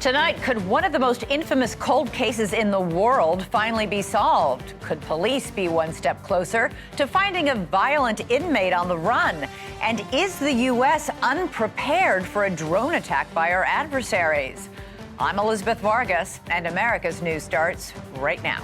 Tonight, could one of the most infamous cold cases in the world finally be solved? Could police be one step closer to finding a violent inmate on the run? And is the U.S. unprepared for a drone attack by our adversaries? I'm Elizabeth Vargas, and America's News starts right now.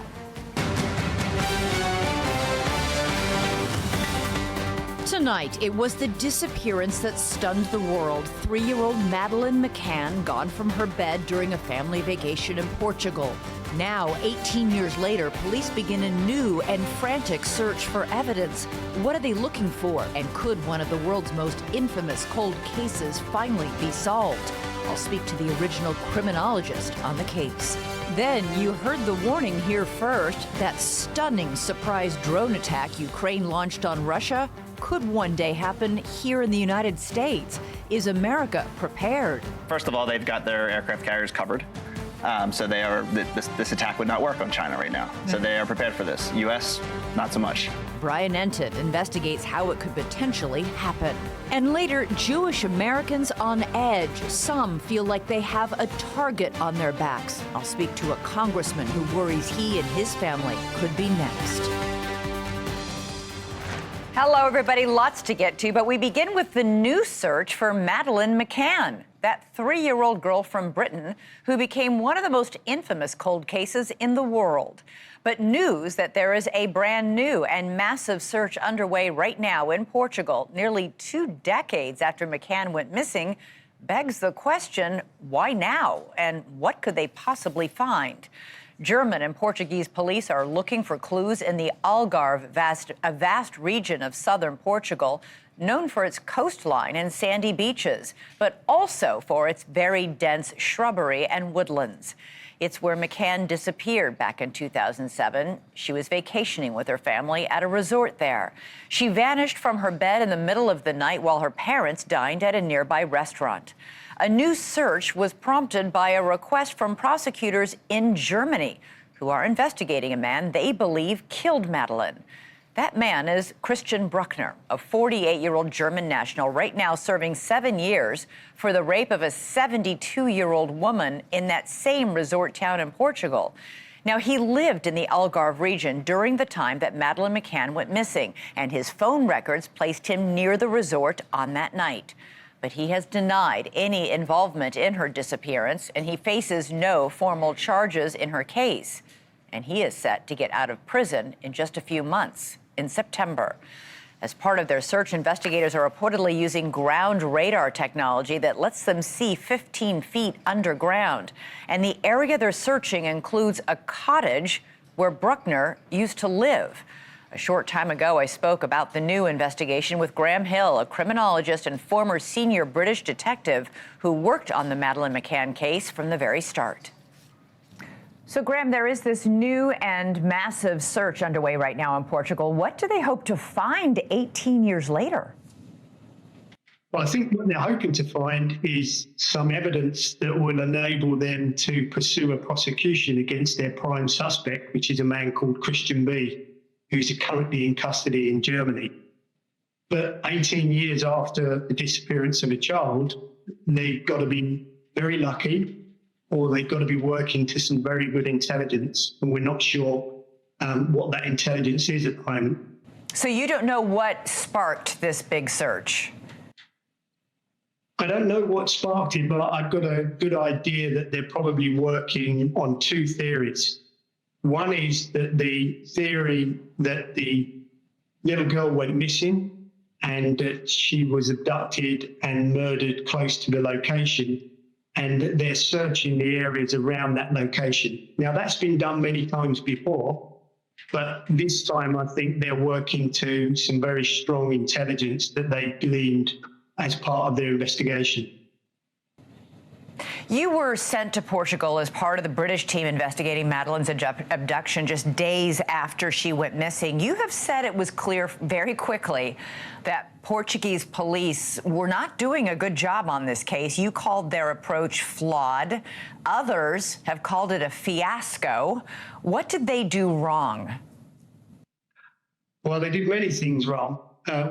Tonight, it was the disappearance that stunned the world. 3-year-old Madeline McCann gone from her bed during a family vacation in Portugal. Now, 18 years later, police begin a new and frantic search for evidence. What are they looking for? And could one of the world's most infamous cold cases finally be solved? I'll speak to the original criminologist on the case. Then you heard the warning here first. That stunning surprise drone attack Ukraine launched on Russia could one day happen here in the United States. Is America prepared? First of all, they've got their aircraft carriers covered. So they are, this attack would not work on China right now. So they are prepared for this. U.S., not so much. Brian Entin investigates how it could potentially happen. And later, Jewish Americans on edge. Some feel like they have a target on their backs. I'll speak to a congressman who worries he and his family could be next. Hello, everybody. Lots to get to, but we begin with the new search for Madeline McCann, that 3-year-old girl from Britain who became one of the most infamous cold cases in the world. But news that there is a brand new and massive search underway right now in Portugal, nearly 2 decades after McCann went missing, begs the question, why now? And what could they possibly find? German and Portuguese police are looking for clues in the Algarve, a vast region of southern Portugal, known for its coastline and sandy beaches, but also for its very dense shrubbery and woodlands. It's where McCann disappeared back in 2007. She was vacationing with her family at a resort there. She vanished from her bed in the middle of the night while her parents dined at a nearby restaurant. A new search was prompted by a request from prosecutors in Germany who are investigating a man they believe killed Madeline. That man is Christian Bruckner, a 48-year-old German national right now serving 7 years for the rape of a 72-year-old woman in that same resort town in Portugal. Now, he lived in the Algarve region during the time that Madeline McCann went missing, and his phone records placed him near the resort on that night. But he has denied any involvement in her disappearance, and he faces no formal charges in her case. And he is set to get out of prison in just a few months, in September. As part of their search, investigators are reportedly using ground radar technology that lets them see 15 feet underground. And the area they're searching includes a cottage where Bruckner used to live. A short time ago, I spoke about the new investigation with Graham Hill, a criminologist and former senior British detective who worked on the Madeline McCann case from the very start. So, Graham, there is this new and massive search underway right now in Portugal. What do they hope to find 18 years later? Well, I think what they're hoping to find is some evidence that will enable them to pursue a prosecution against their prime suspect, which is a man called Christian B., who's currently in custody in Germany. But 18 years after the disappearance of a child, they've got to be very lucky, or they've got to be working to some very good intelligence, and we're not sure what that intelligence is at the moment. So you don't know what sparked this big search? I don't know what sparked it, but I've got a good idea that they're probably working on 2 theories. One is that the theory that the little girl went missing and that she was abducted and murdered close to the location, and that they're searching the areas around that location. Now, that's been done many times before, but this time I think they're working to some very strong intelligence that they gleaned as part of their investigation. You were sent to Portugal as part of the British team investigating Madeline's abduction just days after she went missing. You have said it was clear very quickly that Portuguese police were not doing a good job on this case. You called their approach flawed. Others have called it a fiasco. What did they do wrong? Well, they did many things wrong.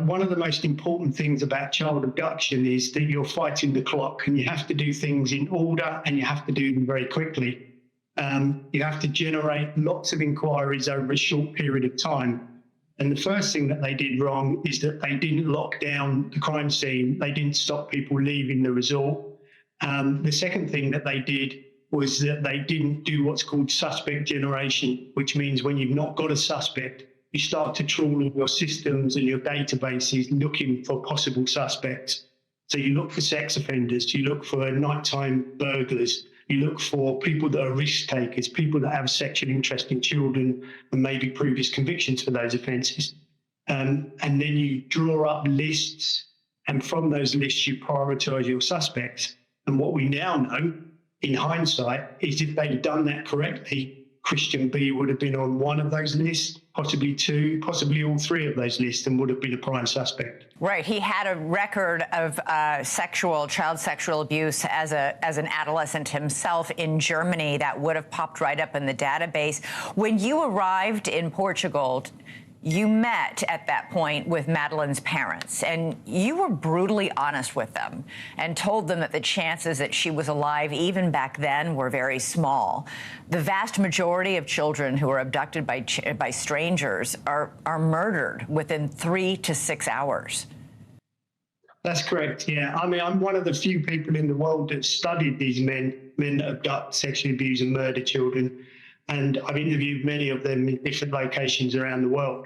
one of the most important things about child abduction is that you're fighting the clock, and you have to do things in order, and you have to do them very quickly. You have to generate lots of inquiries over a short period of time. And the first thing that they did wrong is that they didn't lock down the crime scene. They didn't stop people leaving the resort. The second thing that they did was that they didn't do what's called suspect generation, which means when you've not got a suspect, you start to trawl all your systems and your databases looking for possible suspects. So you look for sex offenders, you look for nighttime burglars, you look for people that are risk takers, people that have sexual interest in children and maybe previous convictions for those offences. And then you draw up lists, and from those lists you prioritise your suspects. And what we now know, in hindsight, is if they'd done that correctly, Christian B would have been on one of those lists, possibly two, possibly all three of those lists, and would have been a prime suspect. Right. He had a record of child sexual abuse as an adolescent himself in Germany that would have popped right up in the database. When you arrived in Portugal, you met at that point with Madeline's parents, and you were brutally honest with them and told them that the chances that she was alive, even back then, were very small. The vast majority of children who are abducted by strangers are murdered within 3 to 6 hours. That's correct, yeah. I mean, I'm one of the few people in the world that studied these men that abduct, sexually abuse and murder children. And I've interviewed many of them in different locations around the world.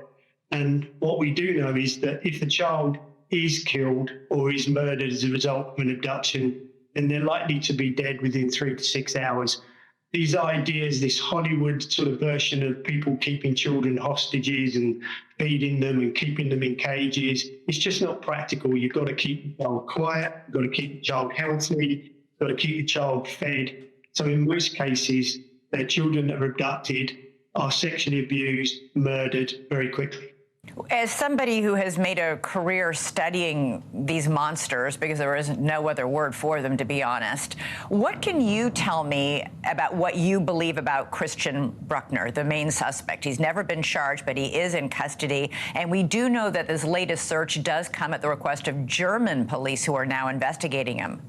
And what we do know is that if a child is killed or is murdered as a result of an abduction, then they're likely to be dead within 3 to 6 hours. These ideas, this Hollywood sort of version of people keeping children hostages and feeding them and keeping them in cages, it's just not practical. You've got to keep the child quiet, you've got to keep the child healthy, you've got to keep the child fed. So in most cases, the children that are abducted are sexually abused, murdered very quickly. As somebody who has made a career studying these monsters, because there is no other word for them, to be honest, what can you tell me about what you believe about Christian Bruckner, the main suspect? He's never been charged, but he is in custody. And we do know that this latest search does come at the request of German police who are now investigating him.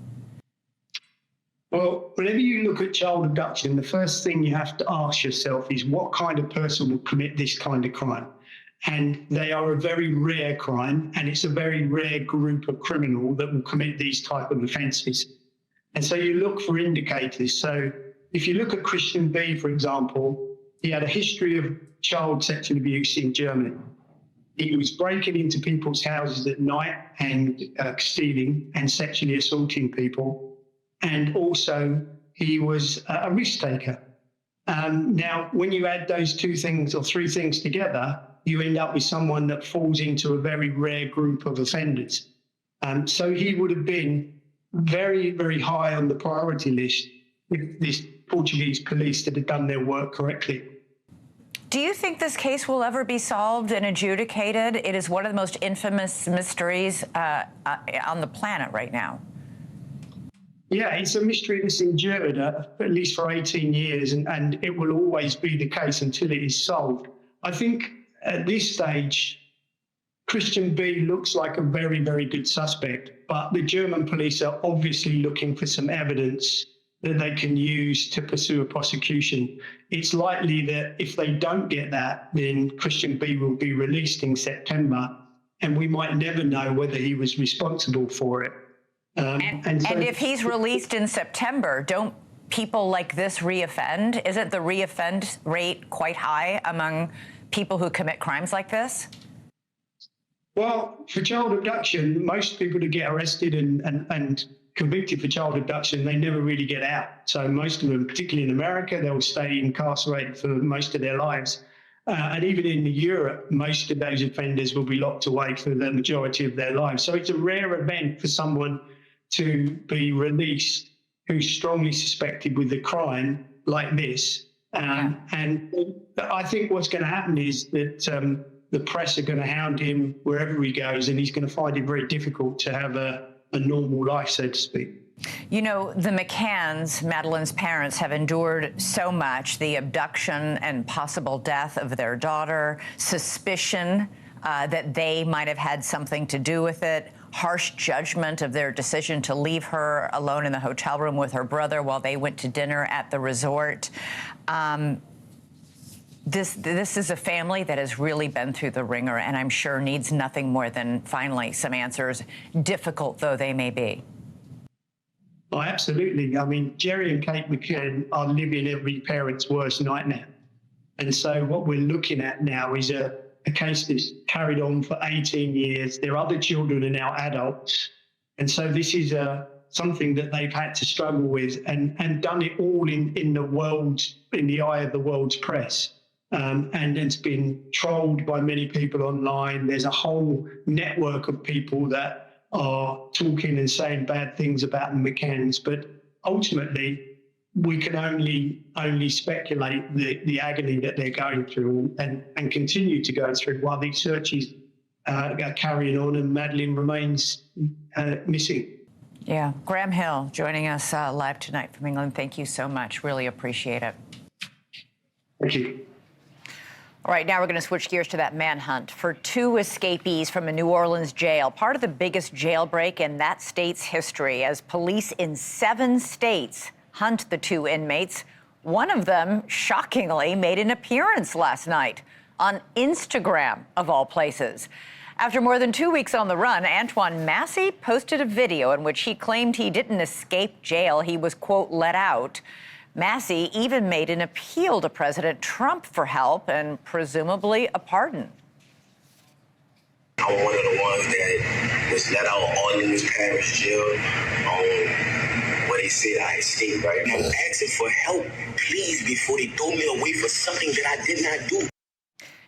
Well, whenever you look at child abduction, the first thing you have to ask yourself is what kind of person will commit this kind of crime? And they are a very rare crime, and it's a very rare group of criminals that will commit these type of offences. And so you look for indicators. So if you look at Christian B, for example, he had a history of child sexual abuse in Germany. He was breaking into people's houses at night and stealing and sexually assaulting people. And also he was a risk taker. Now, when you add those two things or three things together, you end up with someone that falls into a very rare group of offenders. So he would have been very, very high on the priority list if these Portuguese police had done their work correctly. Do you think this case will ever be solved and adjudicated? It is one of the most infamous mysteries on the planet right now. Yeah, it's a mystery that's endured at least for 18 years, and it will always be the case until it is solved. I think at this stage, Christian B looks like a very, very good suspect, but the German police are obviously looking for some evidence that they can use to pursue a prosecution. It's likely that if they don't get that, then Christian B will be released in September, and we might never know whether he was responsible for it. And if he's released in September, don't people like this reoffend? Isn't the reoffend rate quite high among people who commit crimes like this? Well, for child abduction, most people who get arrested and convicted for child abduction, they never really get out. So most of them, particularly in America, they'll stay incarcerated for most of their lives. And even in Europe, most of those offenders will be locked away for the majority of their lives. So it's a rare event for someone to be released who's strongly suspected with a crime like this. And I think what's going to happen is that the press are going to hound him wherever he goes, and he's going to find it very difficult to have a normal life, so to speak. You know, the McCanns, Madeline's parents, have endured so much, the abduction and possible death of their daughter, suspicion that they might have had something to do with it. Harsh judgment of their decision to leave her alone in the hotel room with her brother while they went to dinner at the resort. This is a family that has really been through the ringer, and I'm sure needs nothing more than finally some answers, difficult though they may be. Oh, absolutely. I mean, Jerry and Kate McCann are living every parent's worst nightmare. And so what we're looking at now is a case that's carried on for 18 years. Their other children are now adults. And so this is something that they've had to struggle with and done it all in the eye of the world's press. And it's been trolled by many people online. There's a whole network of people that are talking and saying bad things about the McCanns. But ultimately, we can only speculate the agony that they're going through and continue to go through while these searches are carrying on and Madeline remains missing. Yeah. Graham Hill joining us live tonight from England. Thank you so much. Really appreciate it. Thank you. All right, now we're going to switch gears to that manhunt for 2 escapees from a New Orleans jail, part of the biggest jailbreak in that state's history, as police in 7 states hunt the 2 inmates. One of them, shockingly, made an appearance last night on Instagram, of all places. After more than 2 weeks on the run, Antoine Massey posted a video in which he claimed he didn't escape jail. He was, quote, let out. Massey even made an appeal to President Trump for help and presumably a pardon. I'm one of the ones that was let out on the New Parish jail where they said I escaped, right? I'm asking for help, please, before they throw me away for something that I did not do.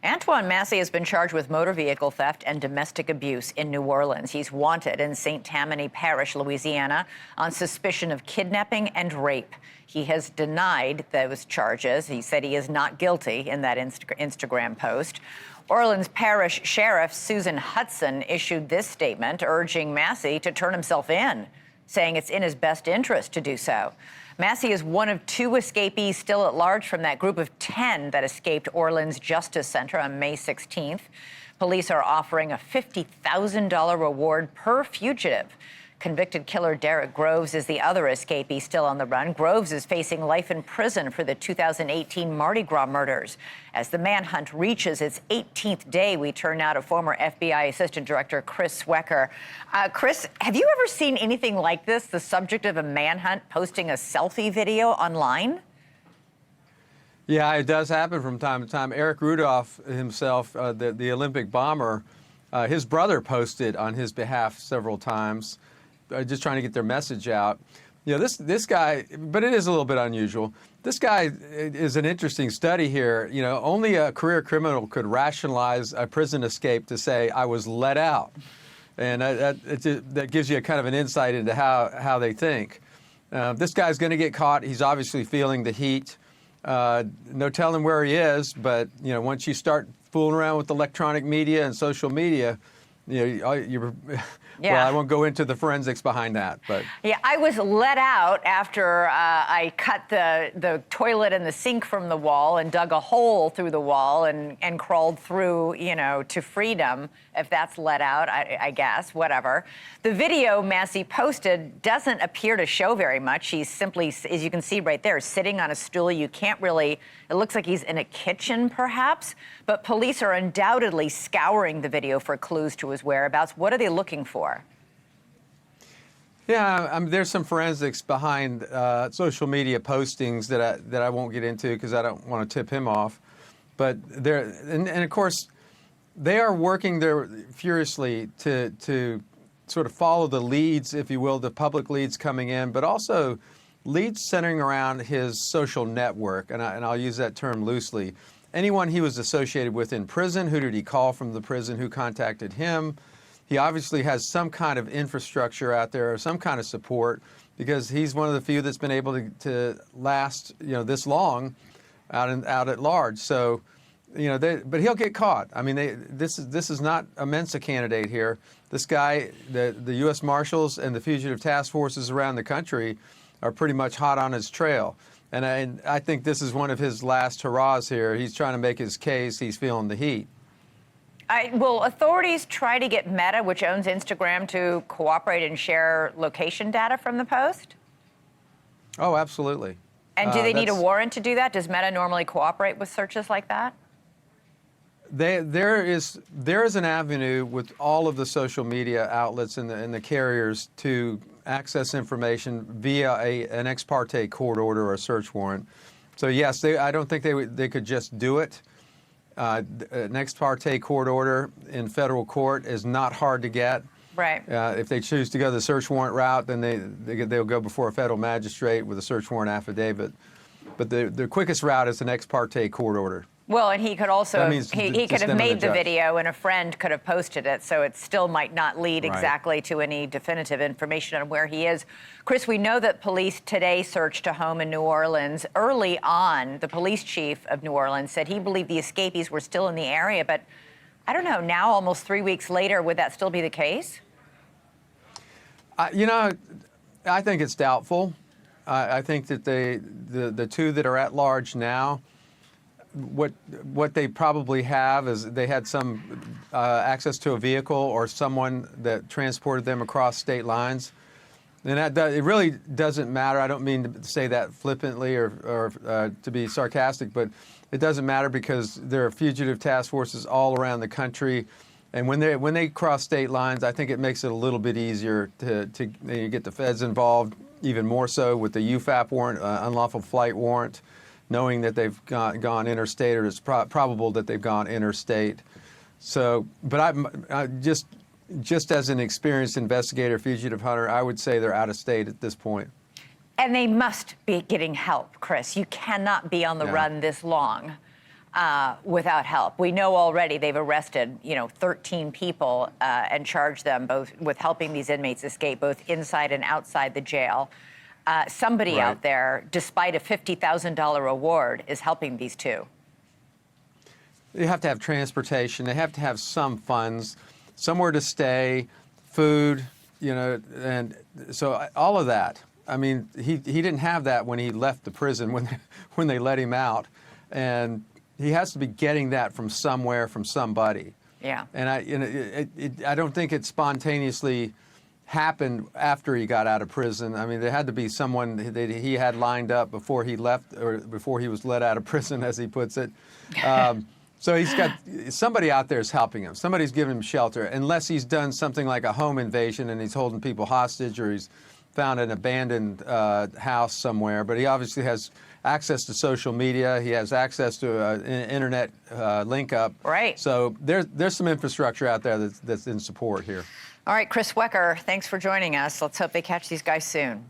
Antoine Massey has been charged with motor vehicle theft and domestic abuse in New Orleans. He's wanted in St. Tammany Parish, Louisiana, on suspicion of kidnapping and rape. He has denied those charges. He said he is not guilty in that Instagram post. Orleans Parish Sheriff Susan Hudson issued this statement urging Massey to turn himself in, saying it's in his best interest to do so. Massey is one of 2 escapees still at large from that group of 10 that escaped Orleans Justice Center on May 16th. Police are offering a $50,000 reward per fugitive. Convicted killer Derek Groves is the other escapee still on the run. Groves is facing life in prison for the 2018 Mardi Gras murders. As the manhunt reaches its 18th day, we turn now to former FBI Assistant Director Chris Swecker. Chris, have you ever seen anything like this, the subject of a manhunt posting a selfie video online? Yeah, it does happen from time to time. Eric Rudolph himself, the Olympic bomber, his brother posted on his behalf several times, just trying to get their message out. You know, this guy, but it is a little bit unusual. This guy is an interesting study here. You know, only a career criminal could rationalize a prison escape to say, I was let out. And that gives you a kind of an insight into how they think. This guy's going to get caught. He's obviously feeling the heat. No telling where he is, but, you know, once you start fooling around with electronic media and social media, you know, Yeah. Well, I won't go into the forensics behind that, but Yeah, I was let out after I cut the toilet and the sink from the wall and dug a hole through the wall and crawled through, you know, to freedom, if that's let out, I guess, whatever. The video Massey posted doesn't appear to show very much. He's simply, as you can see right there, sitting on a stool. You can't really, it looks like he's in a kitchen, perhaps, but police are undoubtedly scouring the video for clues to his whereabouts. What are they looking for? yeah, there's some forensics behind social media postings that I won't get into because I don't want to tip him off. But and of course, they are working there furiously to sort of follow the leads, if you will, the public leads coming in, but also leads centering around his social network, and I'll use that term loosely. Anyone he was associated with in prison, who did he call from the prison, who contacted him? He obviously has some kind of infrastructure out there, or some kind of support, because he's one of the few that's been able to last, you know, this long out at large. So, you know, but he'll get caught. I mean, this is not a Mensa candidate here. This guy, the U.S. Marshals and the fugitive task forces around the country are pretty much hot on his trail. And I think this is one of his last hurrahs here. He's trying to make his case. He's feeling the heat. Will authorities try to get Meta, which owns Instagram, to cooperate and share location data from the Post? Oh, absolutely. And do they need a warrant to do that? Does Meta normally cooperate with searches like that? There is an avenue with all of the social media outlets and the carriers to access information via an ex parte court order or a search warrant. So yes, I don't think they could just do it. An ex parte court order in federal court is not hard to get. Right. If they choose to go the search warrant route, then they'll go before a federal magistrate with a search warrant affidavit. But the quickest route is an ex parte court order. Well, and he could also, he could have made the judge. video and a friend could have posted it, so it still might not lead exactly to any definitive information on where he is. Chris, we know that police today searched a home in New Orleans. Early on, the police chief of New Orleans said he believed the escapees were still in the area, but I don't know, now almost 3 weeks later, would that still be the case? You know, I think it's doubtful. I think that the two that are at large now, what they probably have is they had some access to a vehicle or someone that transported them across state lines. And it really doesn't matter. I don't mean to say that flippantly or to be sarcastic, but it doesn't matter because there are fugitive task forces all around the country. And when they cross state lines, I think it makes it a little bit easier to get the feds involved, even more so with the UFAP warrant, unlawful flight warrant, knowing that they've gone interstate, or it's probable that they've gone interstate. So, but I just as an experienced investigator, fugitive hunter, I would say they're out of state at this point. And they must be getting help, Chris. You cannot be on the run this long without help. We know already they've arrested, 13 people and charged them both with helping these inmates escape, both inside and outside the jail. Somebody out there, despite a $50,000 award, is helping these two. They have to have transportation. They have to have some funds, somewhere to stay, food, and so all of that. I mean, he didn't have that when he left the prison when they let him out, and he has to be getting that from somewhere, from somebody. Yeah. And I don't think it spontaneously happened after he got out of prison. I mean, there had to be someone that he had lined up before he left, or before he was let out of prison, as he puts it. So he's got somebody out there is helping him. Somebody's giving him shelter, unless he's done something like a home invasion and he's holding people hostage, or he's found an abandoned house somewhere. But he obviously has access to social media. He has access to an internet link up. Right. So there's some infrastructure out there that's in support here. All right, Chris Wecker, thanks for joining us. Let's hope they catch these guys soon.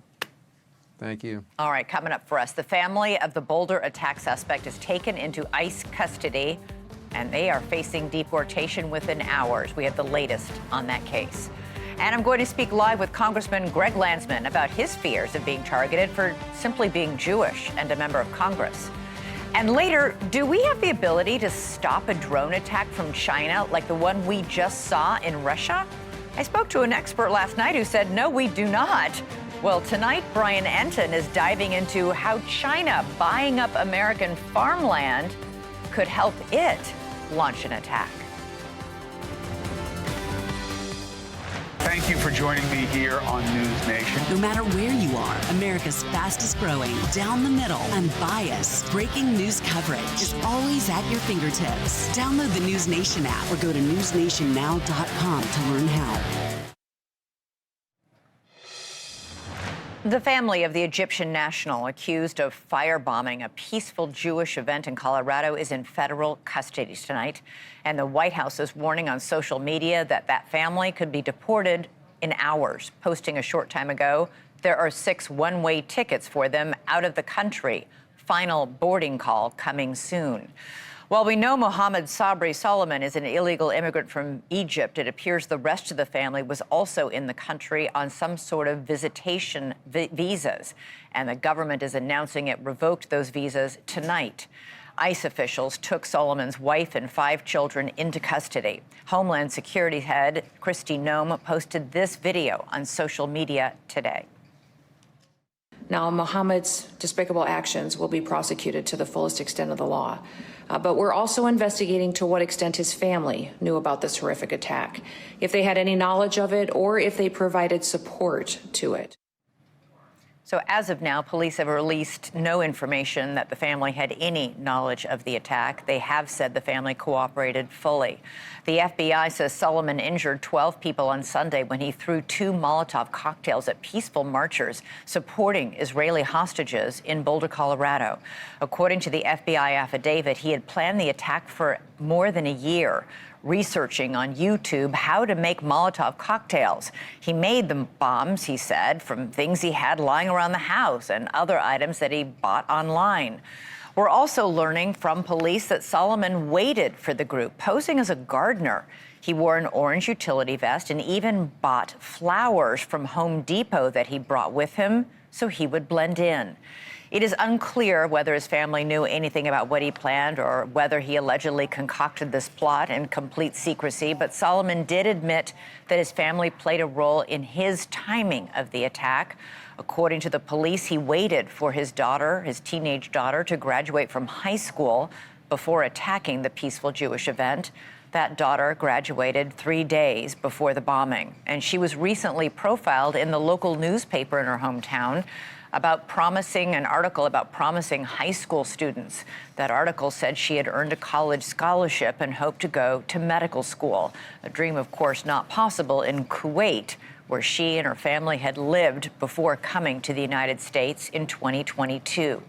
Thank you. All right, coming up for us, the family of the Boulder attack suspect is taken into ICE custody, and they are facing deportation within hours. We have the latest on that case. And I'm going to speak live with Congressman Greg Landsman about his fears of being targeted for simply being Jewish and a member of Congress. And later, do we have the ability to stop a drone attack from China like the one we just saw in Russia? I spoke to an expert last night who said, no, we do not. Well, tonight, Brian Enton is diving into how China buying up American farmland could help it launch an attack. Thank you for joining me here on NewsNation. No matter where you are, America's fastest growing, down the middle, unbiased, breaking news coverage is always at your fingertips. Download the NewsNation app or go to newsnationnow.com to learn how. The family of the Egyptian national accused of firebombing a peaceful Jewish event in Colorado is in federal custody tonight. And the White House is warning on social media that family could be deported in hours, posting a short time ago there are 6 one-way tickets for them out of the country. Final boarding call coming soon. While we know Mohammed Sabri Solomon is an illegal immigrant from Egypt, it appears the rest of the family was also in the country on some sort of visitation visas. And the government is announcing it revoked those visas tonight. ICE officials took Solomon's wife and 5 children into custody. Homeland Security head Kristi Noem posted this video on social media today. Now, Mohammed's despicable actions will be prosecuted to the fullest extent of the law. But we're also investigating to what extent his family knew about this horrific attack, if they had any knowledge of it, or if they provided support to it. So as of now, police have released no information that the family had any knowledge of the attack. They have said the family cooperated fully. The FBI says Solomon injured 12 people on Sunday when he threw 2 Molotov cocktails at peaceful marchers supporting Israeli hostages in Boulder, Colorado. According to the FBI affidavit, he had planned the attack for more than a year, researching on YouTube how to make Molotov cocktails. He made the bombs, he said, from things he had lying around the house and other items that he bought online. We're also learning from police that Solomon waited for the group, posing as a gardener. He wore an orange utility vest and even bought flowers from Home Depot that he brought with him so he would blend in. It is unclear whether his family knew anything about what he planned or whether he allegedly concocted this plot in complete secrecy, but Solomon did admit that his family played a role in his timing of the attack. According to the police, he waited for his daughter, his teenage daughter, to graduate from high school before attacking the peaceful Jewish event. That daughter graduated 3 days before the bombing, and she was recently profiled in the local newspaper in her hometown about an article about promising high school students. That article said she had earned a college scholarship and hoped to go to medical school, a dream, of course, not possible in Kuwait, where she and her family had lived before coming to the United States in 2022.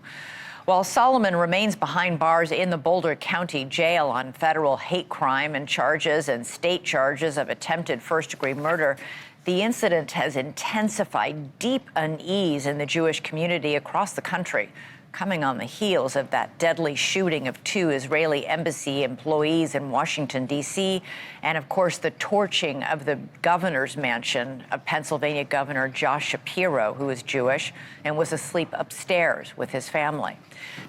While Solomon remains behind bars in the Boulder County Jail on federal hate crime and charges and state charges of attempted first-degree murder, the incident has intensified deep unease in the Jewish community across the country, coming on the heels of that deadly shooting of 2 Israeli embassy employees in Washington, D.C., and, of course, the torching of the governor's mansion of Pennsylvania Governor Josh Shapiro, who is Jewish and was asleep upstairs with his family.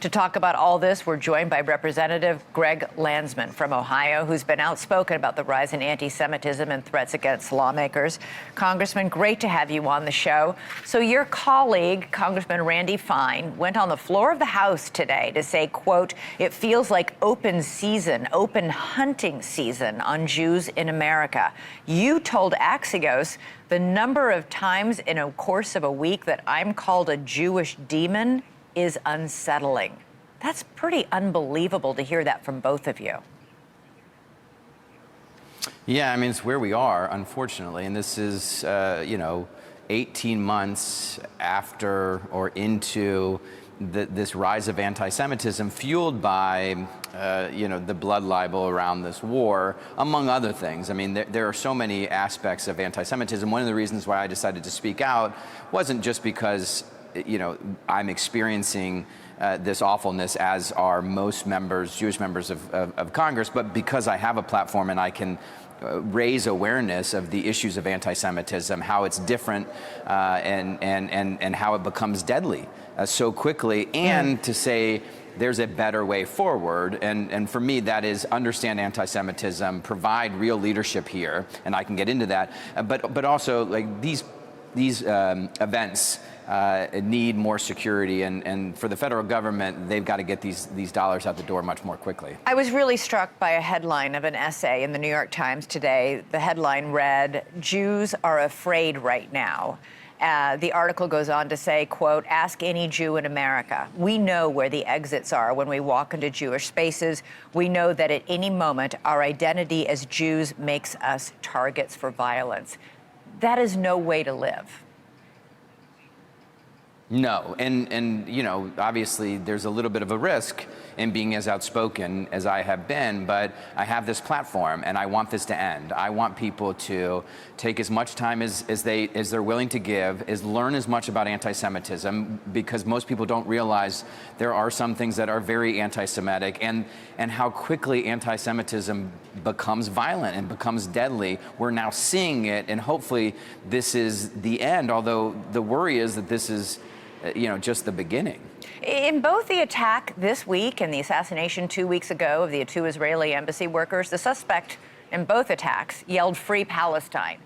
To talk about all this, we're joined by Representative Greg Landsman from Ohio, who's been outspoken about the rise in anti-Semitism and threats against lawmakers. Congressman, great to have you on the show. So your colleague, Congressman Randy Fine, went on the floor of the House today to say, quote, "It feels like open hunting season on Jews in America." You told Axios the number of times in a course of a week that I'm called a Jewish demon is unsettling. That's pretty unbelievable to hear that from both of you. Yeah, I mean, it's where we are, unfortunately, and this is, 18 months after or into this rise of anti-Semitism fueled by, the blood libel around this war, among other things. I mean, there are so many aspects of anti-Semitism. One of the reasons why I decided to speak out wasn't just because I'm experiencing this awfulness, as are most Jewish members of Congress, but because I have a platform and I can raise awareness of the issues of anti-Semitism, how it's different, and how it becomes deadly so quickly, and to say there's a better way forward. And for me, that is understand anti-Semitism, provide real leadership here, and I can get into that. But also, like, these events need more security, and for the federal government, they've got to get these dollars out the door much more quickly. I was really struck by a headline of an essay in the New York Times today. The headline read, "Jews are afraid right now." The article goes on to say, quote, "Ask any Jew in America. We know where the exits are when we walk into Jewish spaces. We know that at any moment, our identity as Jews makes us targets for violence." That is no way to live. No, and obviously there's a little bit of a risk in being as outspoken as I have been, but I have this platform and I want this to end. I want people to take as much time as they're willing to give, learn as much about anti-Semitism, because most people don't realize there are some things that are very anti-Semitic, and how quickly anti-Semitism becomes violent and becomes deadly. We're now seeing it, and hopefully this is the end, although the worry is that this is just the beginning. In both the attack this week and the assassination 2 weeks ago of the 2 Israeli embassy workers, the suspect in both attacks yelled "Free Palestine."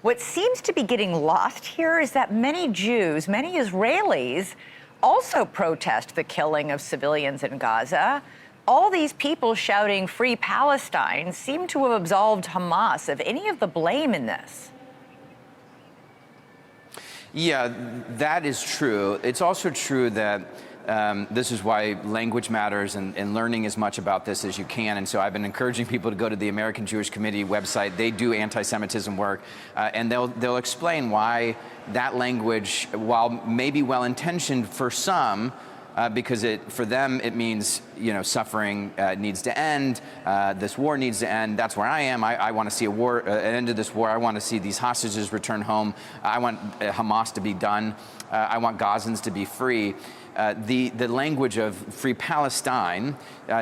What seems to be getting lost here is that many Jews, many Israelis, also protest the killing of civilians in Gaza. All these people shouting "Free Palestine" seem to have absolved Hamas of any of the blame in this. Yeah, that is true. It's also true that this is why language matters and learning as much about this as you can. And so I've been encouraging people to go to the American Jewish Committee website. They do anti-Semitism work, and they'll explain why that language, while maybe well-intentioned for some, because for them it means suffering needs to end, this war needs to end. That's where I am. I want to see an end to this war. I want to see these hostages return home. I want Hamas to be done. I want Gazans to be free. The language of Free Palestine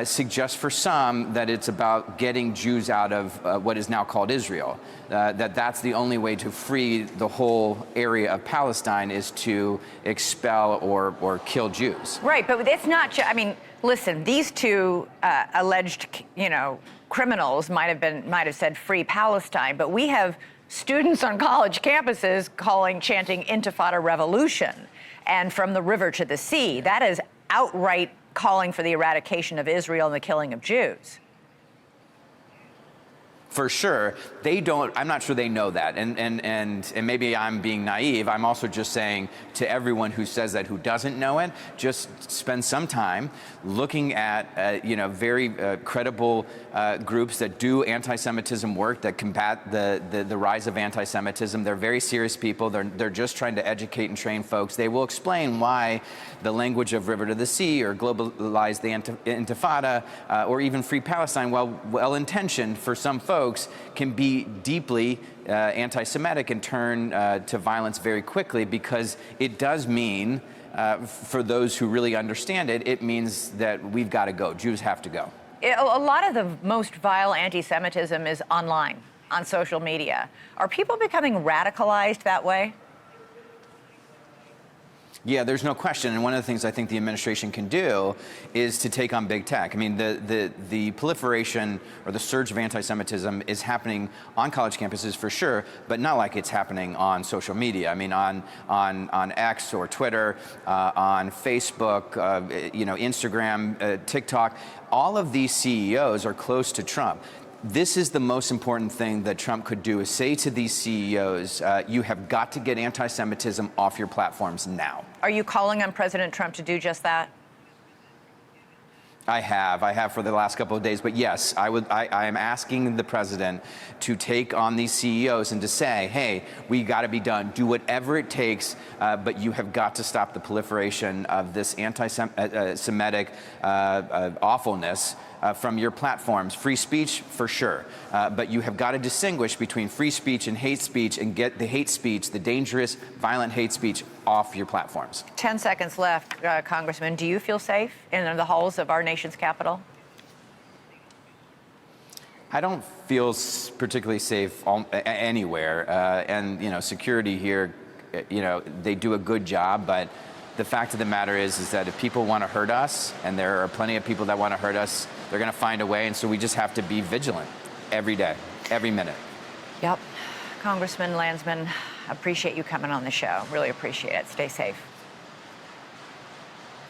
suggests for some that it's about getting Jews out of what is now called Israel. That's the only way to free the whole area of Palestine is to expel or kill Jews. Right, but it's not. I mean, listen, these two alleged, criminals might have said "Free Palestine," but we have students on college campuses chanting "Intifada Revolution." And from the river to the sea, that is outright calling for the eradication of Israel and the killing of Jews. For sure. I'm not sure they know that. And maybe I'm being naive. I'm also just saying to everyone who says that, who doesn't know it, just spend some time looking at, very credible groups that do anti-Semitism work, that combat the rise of anti-Semitism. They're very serious people. They're just trying to educate and train folks. They will explain why the language of River to the Sea or globalize the Intifada or even Free Palestine, while well-intentioned for some folks, can be deeply anti-Semitic and turn to violence very quickly, because it does mean, for those who really understand it, it means that we've got to go. Jews have to go. A lot of the most vile anti-Semitism is online, on social media. Are people becoming radicalized that way? Yeah, there's no question. And one of the things I think the administration can do is to take on big tech. I mean, the proliferation or the surge of anti-Semitism is happening on college campuses for sure, but not like it's happening on social media. I mean, on X or Twitter, on Facebook, Instagram, TikTok. All of these CEOs are close to Trump. This is the most important thing that Trump could do, is say to these CEOs, you have got to get anti-Semitism off your platforms now. Are you calling on President Trump to do just that? I have for the last couple of days. But yes, I am asking the president to take on these CEOs and to say, hey, we got to be done. Do whatever it takes, but you have got to stop the proliferation of this anti-Semitic awfulness from your platforms. Free speech, for sure. But you have got to distinguish between free speech and hate speech, and get the hate speech, the dangerous, violent hate speech, off your platforms. 10 seconds left, Congressman. Do you feel safe in the halls of our nation's capital? I don't feel particularly safe anywhere. And, security here, they do a good job. But the fact of the matter is that if people want to hurt us, and there are plenty of people that want to hurt us, they're going to find a way. And so we just have to be vigilant every day, every minute. Yep. Congressman Landsman, appreciate you coming on the show. Really appreciate it. Stay safe.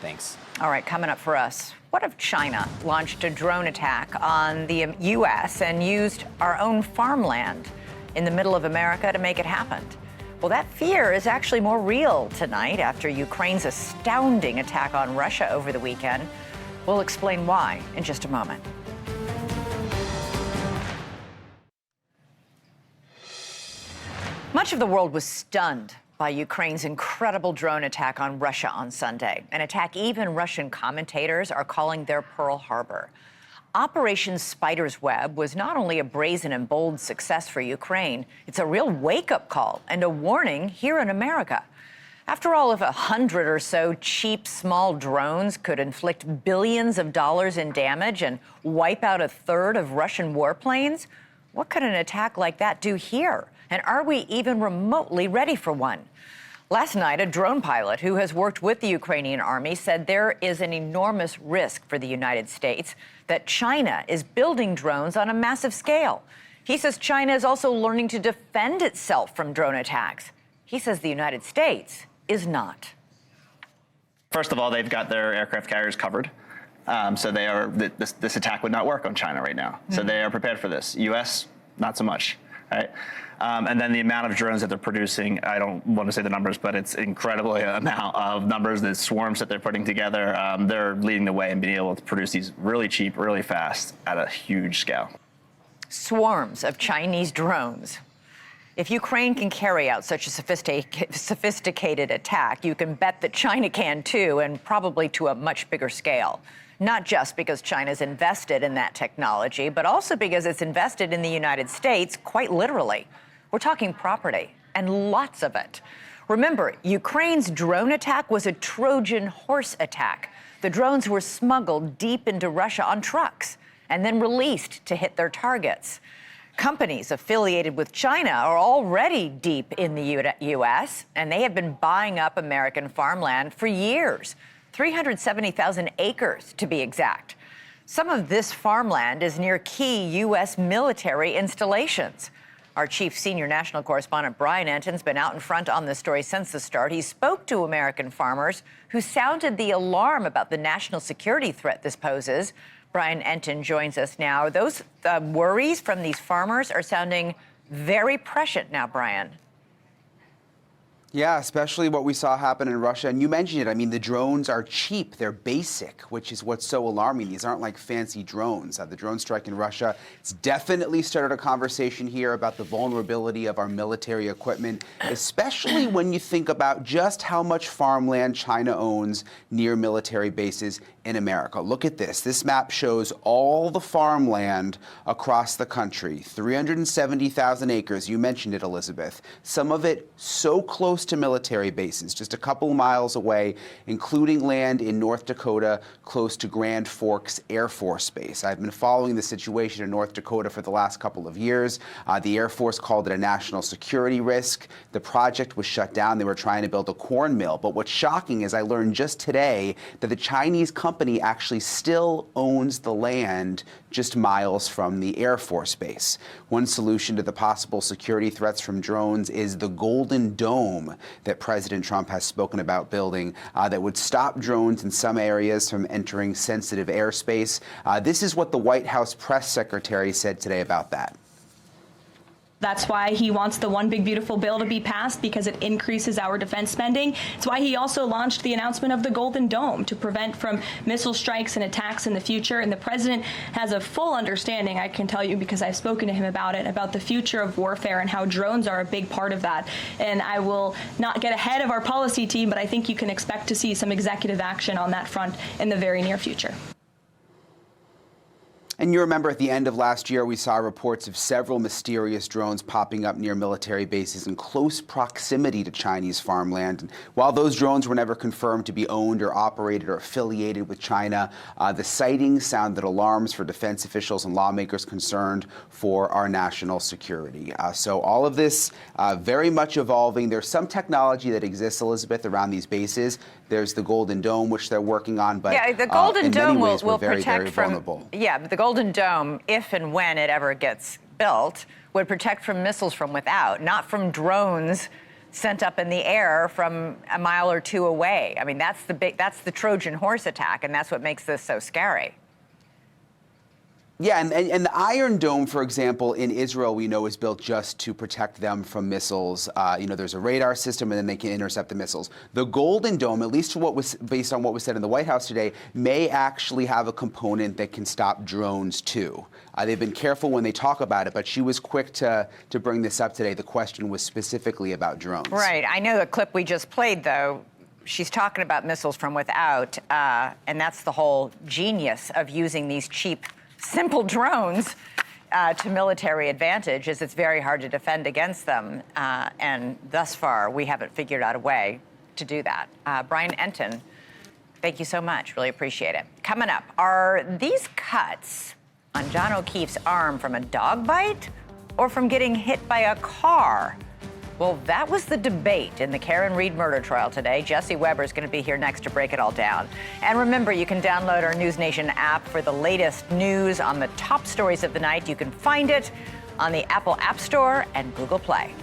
Thanks. All right, coming up for us, what if China launched a drone attack on the U.S. and used our own farmland in the middle of America to make it happen? Well, that fear is actually more real tonight after Ukraine's astounding attack on Russia over the weekend. We'll explain why in just a moment. Much of the world was stunned by Ukraine's incredible drone attack on Russia on Sunday, an attack even Russian commentators are calling their Pearl Harbor. Operation Spider's Web was not only a brazen and bold success for Ukraine, it's a real wake-up call and a warning here in America. After all, if 100 or so cheap, small drones could inflict billions of dollars in damage and wipe out a third of Russian warplanes, what could an attack like that do here? And are we even remotely ready for one? Last night, a drone pilot who has worked with the Ukrainian army said there is an enormous risk for the United States that China is building drones on a massive scale. He says China is also learning to defend itself from drone attacks. He says the United States is not. First of all, they've got their aircraft carriers covered. So they are, this attack would not work on China right now. So they are prepared for this. U.S., not so much, right? And then the amount of drones that they're producing, I don't want to say the numbers, but it's incredible amount of numbers, the swarms that they're putting together. They're leading the way and being able to produce these really cheap, really fast at a huge scale. Swarms of Chinese drones. If Ukraine can carry out such a sophisticated attack, you can bet that China can too, and probably to a much bigger scale. Not just because China's invested in that technology, but also because it's invested in the United States, quite literally. We're talking property, and lots of it. Remember, Ukraine's drone attack was a Trojan horse attack. The drones were smuggled deep into Russia on trucks and then released to hit their targets. Companies affiliated with China are already deep in the U.S., and they have been buying up American farmland for years, 370,000 acres to be exact. Some of this farmland is near key U.S. military installations. Our chief senior national correspondent, Brian Enton's been out in front on this story since the start. He spoke to American farmers who sounded the alarm about the national security threat this poses. Brian Enton joins us now. Those worries from these farmers are sounding very prescient now, Brian. Yeah, especially what we saw happen in Russia. And you mentioned it. I mean, the drones are cheap. They're basic, which is what's so alarming. These aren't like fancy drones. The drone strike in Russia, it's definitely started a conversation here about the vulnerability of our military equipment, especially when you think about just how much farmland China owns near military bases in America. Look at this. This map shows all the farmland across the country, 370,000 acres. You mentioned it, Elizabeth. Some of it so close to military bases, just a couple miles away, including land in North Dakota close to Grand Forks Air Force Base. I've been following the situation in North Dakota for the last couple of years. The Air Force called it a national security risk. The project was shut down. They were trying to build a corn mill. But what's shocking is I learned just today that the Chinese company actually still owns the land just miles from the Air Force Base. One solution to the possible security threats from drones is the Golden Dome that President Trump has spoken about building that would stop drones in some areas from entering sensitive airspace. This is what the White House press secretary said today about that. That's why he wants the One Big Beautiful Bill to be passed, because it increases our defense spending. It's why he also launched the announcement of the Golden Dome to prevent from missile strikes and attacks in the future. And the president has a full understanding, I can tell you, because I've spoken to him about it, about the future of warfare and how drones are a big part of that. And I will not get ahead of our policy team, but I think you can expect to see some executive action on that front in the very near future. And you remember at the end of last year, we saw reports of several mysterious drones popping up near military bases in close proximity to Chinese farmland. And while those drones were never confirmed to be owned or operated or affiliated with China, the sightings sounded alarms for defense officials and lawmakers concerned for our national security. So all of this very much evolving. There's some technology that exists, Elizabeth, around these bases. There's the Golden Dome, which they're working on, but yeah, the Golden Dome will very, protect very from vulnerable. Yeah, the Golden Dome, if and when it ever gets built, would protect from missiles from without, not from drones sent up in the air from a mile or two away. I mean, that's the Trojan horse attack, and that's what makes this so scary. Yeah, and the Iron Dome, for example, in Israel, we know is built just to protect them from missiles. There's a radar system, and then they can intercept the missiles. The Golden Dome, at least what was based on what was said in the White House today, may actually have a component that can stop drones too. They've been careful when they talk about it, but she was quick to bring this up today. The question was specifically about drones. Right. I know the clip we just played, though. She's talking about missiles from without, and that's the whole genius of using these cheap, simple drones to military advantage, is it's very hard to defend against them. And thus far, we haven't figured out a way to do that. Brian Enton, thank you so much. Really appreciate it. Coming up, are these cuts on John O'Keefe's arm from a dog bite or from getting hit by a car? Well, that was the debate in the Karen Reed murder trial today. Jesse Weber is going to be here next to break it all down. And remember, you can download our NewsNation app for the latest news on the top stories of the night. You can find it on the Apple App Store and Google Play.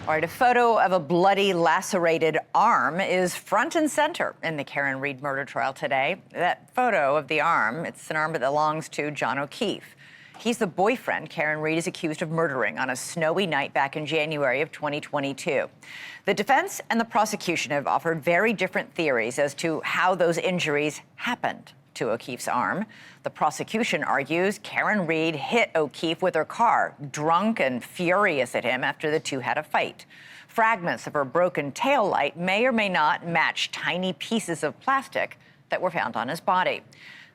All right, a photo of a bloody, lacerated arm is front and center in the Karen Read murder trial today. That photo of the arm, it's an arm that belongs to John O'Keefe. He's the boyfriend Karen Read is accused of murdering on a snowy night back in January of 2022. The defense and the prosecution have offered very different theories as to how those injuries happened to O'Keefe's arm. The prosecution argues Karen Read hit O'Keefe with her car, drunk and furious at him after the two had a fight. Fragments of her broken taillight may or may not match tiny pieces of plastic that were found on his body.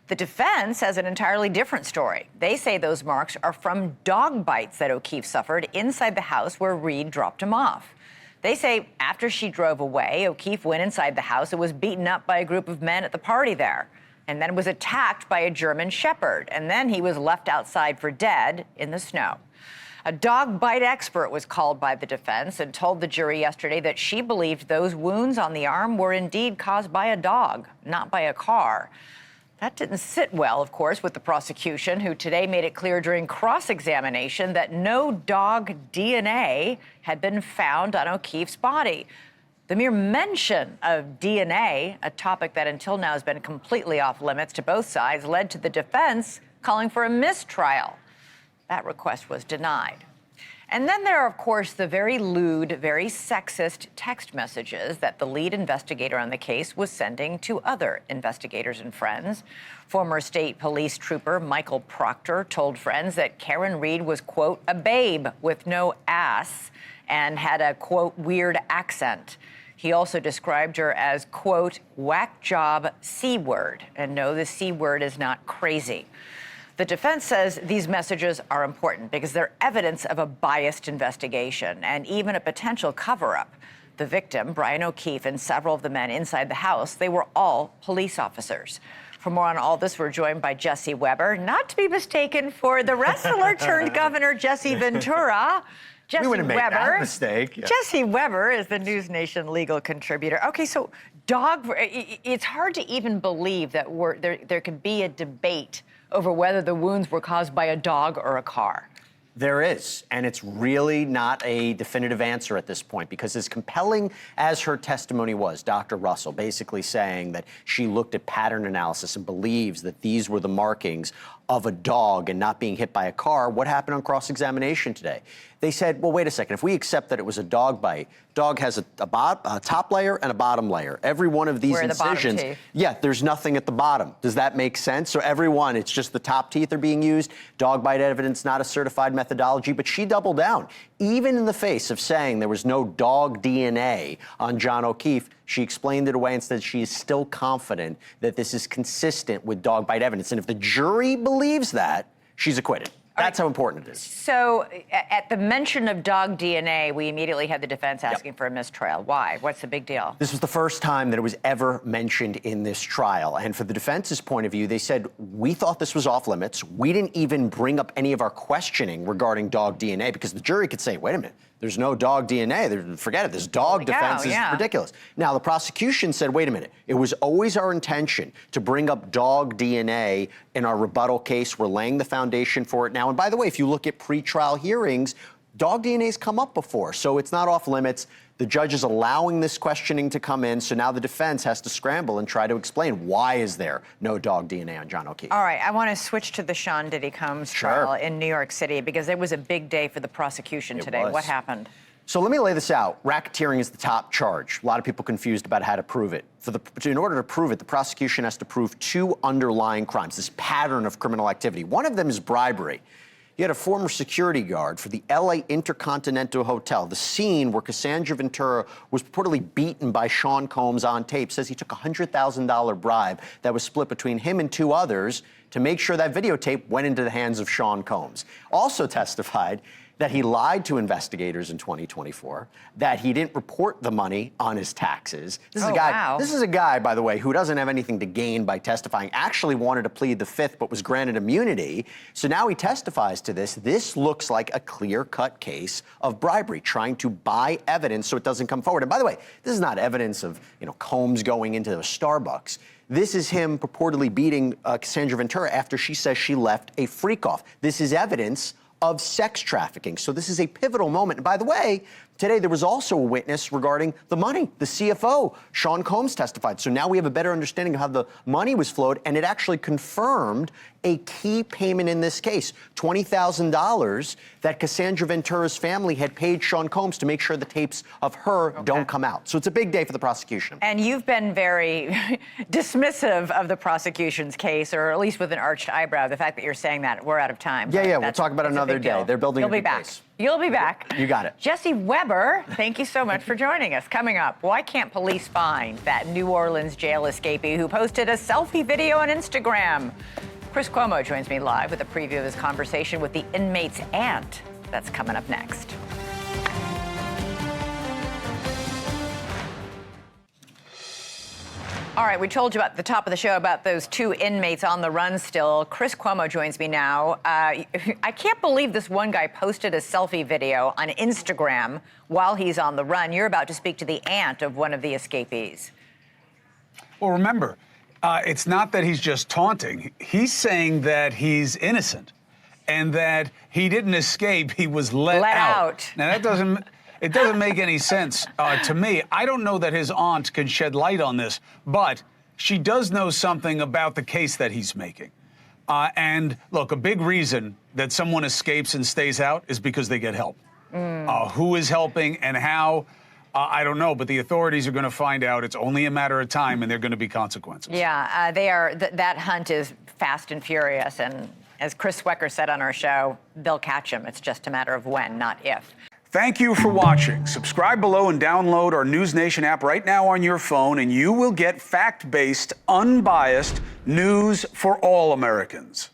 The defense has an entirely different story. They say those marks are from dog bites that O'Keefe suffered inside the house where Read dropped him off. They say after she drove away, O'Keefe went inside the house and was beaten up by a group of men at the party there, and then was attacked by a German shepherd, and then he was left outside for dead in the snow. A dog bite expert was called by the defense and told the jury yesterday that she believed those wounds on the arm were indeed caused by a dog, not by a car. That didn't sit well, of course, with the prosecution, who today made it clear during cross-examination that no dog DNA had been found on O'Keefe's body. The mere mention of DNA, a topic that until now has been completely off limits to both sides, led to the defense calling for a mistrial. That request was denied. And then there are, of course, the very lewd, very sexist text messages that the lead investigator on the case was sending to other investigators and friends. Former state police trooper Michael Proctor told friends that Karen Read was, quote, a babe with no ass and had a, quote, weird accent. He also described her as, quote, whack job C word. And no, the C word is not crazy. The defense says these messages are important because they're evidence of a biased investigation and even a potential cover-up. The victim, Brian O'Keefe, and several of the men inside the house, they were all police officers. For more on all this, we're joined by Jesse Weber, not to be mistaken for the wrestler turned governor, Jesse Ventura. Jesse We wouldn't make Weber. that mistake. Yeah. Jesse Weber is the NewsNation legal contributor. Okay, so it's hard to even believe that there could be a debate over whether the wounds were caused by a dog or a car. There is, and it's really not a definitive answer at this point, because as compelling as her testimony was, Dr. Russell basically saying that she looked at pattern analysis and believes that these were the markings of a dog and not being hit by a car. What happened on cross-examination today? They said, well, wait a second, if we accept that it was a dog bite, dog has a top layer and a bottom layer. Every one of these incisions, yeah, there's nothing at the bottom. Does that make sense? So every one, it's just the top teeth are being used. Dog bite evidence, not a certified methodology, but she doubled down. Even in the face of saying there was no dog DNA on John O'Keefe, she explained it away and said she is still confident that this is consistent with dog bite evidence. And if the jury believes that, she's acquitted. That's how important it is. So at the mention of dog DNA, we immediately had the defense asking for a mistrial. Why? What's the big deal? This was the first time that it was ever mentioned in this trial. And for the defense's point of view, they said, we thought this was off limits. We didn't even bring up any of our questioning regarding dog DNA, because the jury could say, wait a minute, there's no dog DNA. Forget it. This dog defense is ridiculous. Now, the prosecution said, wait a minute. It was always our intention to bring up dog DNA in our rebuttal case. We're laying the foundation for it now. And by the way, if you look at pretrial hearings, dog DNA's come up before, so it's not off limits. The judge is allowing this questioning to come in, so now the defense has to scramble and try to explain why is there no dog DNA on John O'Keefe. All right, I want to switch to the Sean Diddy Combs trial in New York City, because it was a big day for the prosecution today. What happened? So let me lay this out. Racketeering is the top charge. A lot of people confused about how to prove it. In order to prove it, the prosecution has to prove two underlying crimes, this pattern of criminal activity. One of them is bribery. You had a former security guard for the LA Intercontinental Hotel. The scene where Cassandra Ventura was reportedly beaten by Sean Combs on tape says he took a $100,000 bribe that was split between him and two others to make sure that videotape went into the hands of Sean Combs. Also testified that he lied to investigators in 2024, that he didn't report the money on his taxes. This is a guy. Wow. This is a guy, by the way, who doesn't have anything to gain by testifying. Actually wanted to plead the Fifth, but was granted immunity. So now he testifies to this. This looks like a clear-cut case of bribery, trying to buy evidence so it doesn't come forward. And by the way, this is not evidence of Combs going into a Starbucks. This is him purportedly beating Cassandra Ventura after she says she left a freak-off. This is evidence of sex trafficking. So this is a pivotal moment. And by the way, today there was also a witness regarding the money. The CFO, Sean Combs, testified. So now we have a better understanding of how the money was flowed, and it actually confirmed a key payment in this case, $20,000 that Cassandra Ventura's family had paid Sean Combs to make sure the tapes of her don't come out. So it's a big day for the prosecution. And you've been very dismissive of the prosecution's case, or at least with an arched eyebrow. The fact that you're saying that, we're out of time. Yeah, we'll talk about another day. They're building a You'll be good back. case. You'll be back. You got it. Jesse Weber, thank you so much for joining us. Coming up, why can't police find that New Orleans jail escapee who posted a selfie video on Instagram? Chris Cuomo joins me live with a preview of his conversation with the inmate's aunt. That's coming up next. All right, we told you at the top of the show about those two inmates on the run still. Chris Cuomo joins me now. I can't believe this one guy posted a selfie video on Instagram while he's on the run. You're about to speak to the aunt of one of the escapees. Well, remember, it's not that he's just taunting. He's saying that he's innocent and that he didn't escape. He was let out. Now, that doesn't make any sense to me. I don't know that his aunt can shed light on this, but she does know something about the case that he's making. And look, a big reason that someone escapes and stays out is because they get help. Who is helping and how? I don't know, but the authorities are going to find out. It's only a matter of time, and there are going to be consequences. Yeah, they are. That hunt is fast and furious, and as Chris Swecker said on our show, they'll catch him. It's just a matter of when, not if. Thank you for watching. Subscribe below and download our NewsNation app right now on your phone, and you will get fact-based, unbiased news for all Americans.